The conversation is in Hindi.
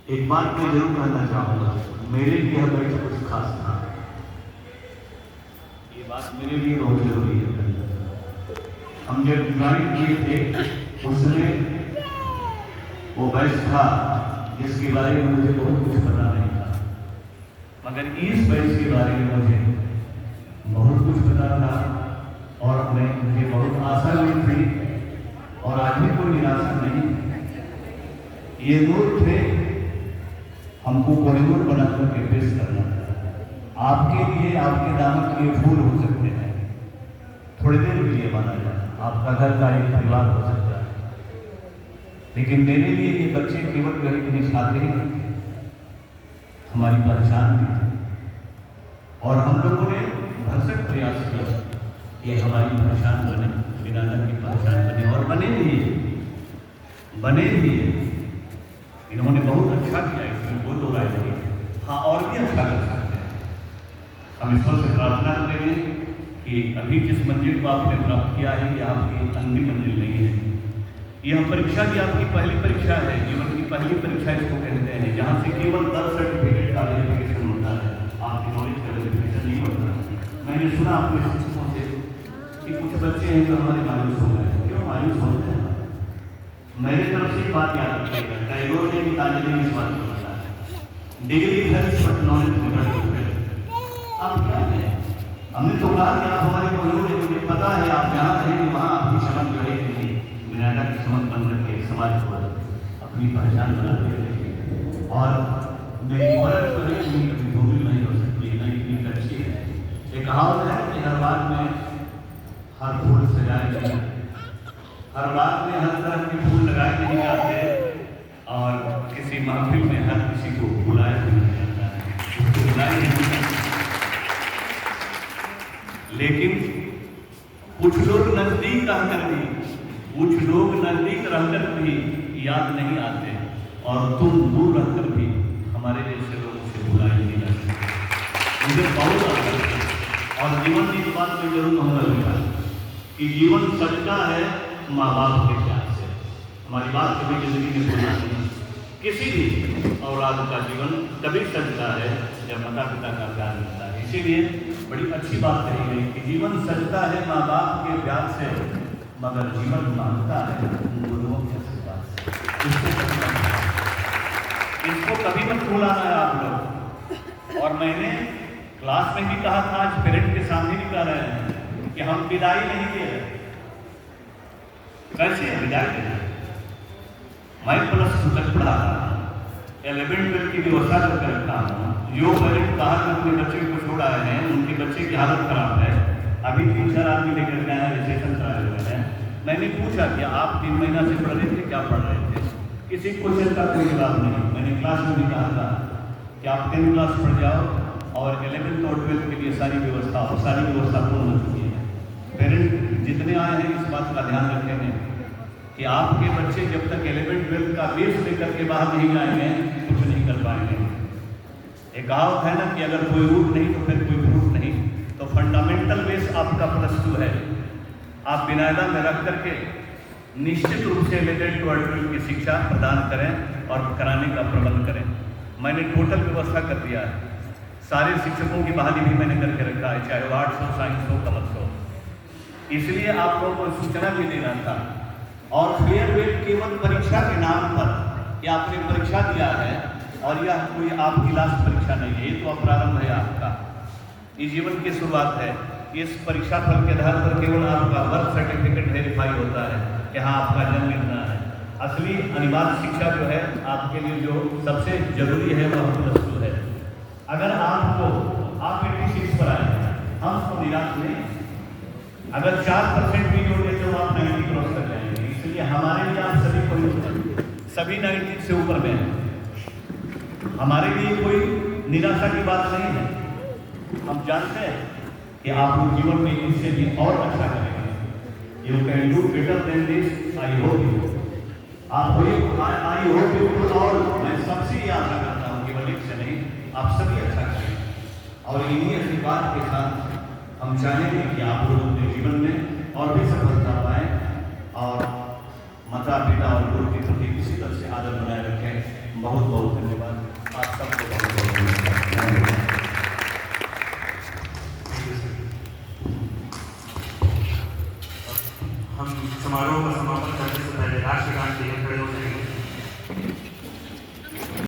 एक बात मैं जरूर कहना चाहूँगा, मेरे लिए यह बैठक कुछ खास था। ये बात मेरे लिए बहुत जरूरी है। हम जब ज्वाइन किए थे उसमें वो बैच था जिसके बारे में मुझे बहुत कुछ पता नहीं था, मगर इस बैच के बारे में मुझे बहुत कुछ पता था और मुझे बहुत आशा भी थी और आज भी कोई निराशा नहीं। ये नूर थे, हमको कोहिनूर बना करके पेश करना था। आपके लिए, आपके दामन के लिए फूल हो सकते हैं, थोड़ी देर के लिए बना जाए, आपका घर का एक परिवार हो सकता है, लेकिन मेरे लिए ये बच्चे केवल घर के निछाते ही हमारी पहचान भी थी और हम लोगों ने भरसक प्रयास किया कि हमारी पहचान बने, बिरादर की पहचान बने और बने भी। इन्होंने बहुत अच्छा किया, इसमें कोई दो राय नहीं। हाँ, और भी अच्छा कर सकते हैं। हम ईश्वर से प्रार्थना करेंगे कि अभी जिस मंजिल को आपने प्राप्त किया है ये आपकी अंतिम मंजिल नहीं है। यह परीक्षा भी आपकी पहली परीक्षा है, जीवन की पहली परीक्षा इसको कहते हैं, जहाँ से केवल 10 सर्टिफिकेट का वेरिफिकेशन होता है, आपकी नॉलेज का वेरिफिकेशन नहीं होता। मैंने सुना अपने शिक्षकों से कि कुछ बच्चे हैं जो हमारे मायूस हो गए। क्यों मायूस होते हैं? मेरी तरफ से बात याद रखिएगा, टैगोर ने भी तालिब इस बात को बताया, degree helps but knowledge never helps. आप क्या है, हमने तो कहा कि आप हमारे कोहिनूर हैं, मुझे पता है आप जहाँ रहेंगे वहाँ आपकी समझ रहेगी, बिरादर की समझ बन रखे, समाज को अपनी पहचान बनाते रहिए और मेरी मदद करें, कभी भूमि नहीं हो सकती, नहीं इतनी अच्छी है। एक कहावत है कि हर बात में हर फूल सजाए नहीं, हर बात में हर तरह के फूल लगाए नहीं जाते और किसी महफिल में हर किसी को बुलाया नहीं जाता है, उसको बुलाया नहीं जाता। लेकिन कुछ लोग नजदीक रहकर भी याद नहीं आते और तुम दूर रहकर भी हमारे जैसे लोगों से बुलाए नहीं जाते। मुझे बहुत अच्छा लगता और जीवन की बात में जरूर कहूँगा कि जीवन सच्चा है माँ बाप के प्यार से। हमारी बात कभी जिंदगी में बोलना नहीं, किसी भी औलाद का जीवन कभी सजता है जब माता पिता का प्यार मिलता है। इसीलिए बड़ी अच्छी बात कही गई कि जीवन सजता है माँ बाप के प्यार से, मगर जीवन मांगता है उन गुरुओं के आशीर्वाद से। इसको कभी मत भूलाना है आप लोग। और मैंने क्लास में भी कहा था, आज पेरेंट के सामने भी कह रहे हैं कि हम विदाई नहीं दे रहे। कैसे विदाई देना? मैं +2 तक पढ़ा था, 11-12 की व्यवस्था करके रखा हूँ। जो पेरेंट बाहर में अपने बच्चे को छोड़ आए हैं, उनके बच्चे की हालत खराब है, अभी 3-4 आदमी लेकर गए हैं, रजिस्ट्रेशन कराए हुए हैं। मैंने पूछा कि आप 3 महीना से पढ़ रहे थे, क्या पढ़ रहे थे? किसी क्वेश्चन का कोई जवाब नहीं। मैंने क्लास में भी कहा था कि आप 10 क्लास पढ़ जाओ और 11th और 12th के लिए सारी व्यवस्था पूर्ण हो चुकी है। पेरेंट जितने आए हैं इस बात का ध्यान रखेंगे कि आपके बच्चे जब तक 11th-12th का बेस लेकर के बाहर नहीं जाएंगे कुछ नहीं कर पाएंगे। एक कहावत है ना कि अगर कोई रूट नहीं तो फिर कोई फ्रूट नहीं। तो फंडामेंटल बेस आपका +2 है। आप बिनायदा में रख करके निश्चित रूप से 11th और 12th की शिक्षा प्रदान करें और कराने का प्रबंध करें। मैंने टोटल व्यवस्था कर दिया है, सारे शिक्षकों की बहाली भी मैंने करके रखा है, चाहे वो आर्ट्स हो, साइंस हो, कॉमर्स हो। इसलिए आप लोगों को सूचना भी देना था। और फेयरवेल केवल परीक्षा के नाम पर कि आपने परीक्षा दिया है और यह कोई आपकी लास्ट परीक्षा नहीं है, ये तो प्रारंभ है आपका, ये जीवन की शुरुआत है। इस परीक्षा फल के आधार पर केवल आपका बर्थ सर्टिफिकेट वेरीफाई होता है कि हाँ आपका जन्म इतना है। असली अनिवार्य शिक्षा जो है आपके लिए जो सबसे जरूरी है वह +2 है। अगर आप 86 पर आए, हम तो निराश नहीं। अगर 4% भी जोड़ देते तो आप 90 क्रॉस कर जाएंगे। इसलिए हमारे लिए आप सभी 90 से ऊपर में हैं। हमारे लिए कोई निराशा की बात नहीं है। हम जानते हैं कि आप लोग जीवन में इससे भी और अच्छा करेंगे। You can do better than this, I hope you. आप आई होप यू। और मैं सबसे ये आशा करता हूँ, केवल एक से नहीं, आप सभी अच्छा करें। और इन्हीं आशीर्वाद के साथ हम चाहेंगे कि आप लोग अपने जीवन में और भी सफलता पाएं और माता पिता और गुरु के प्रति किसी तरह से आदर बनाए रखें। बहुत बहुत धन्यवाद। हम समारोह का समापन करते हैं।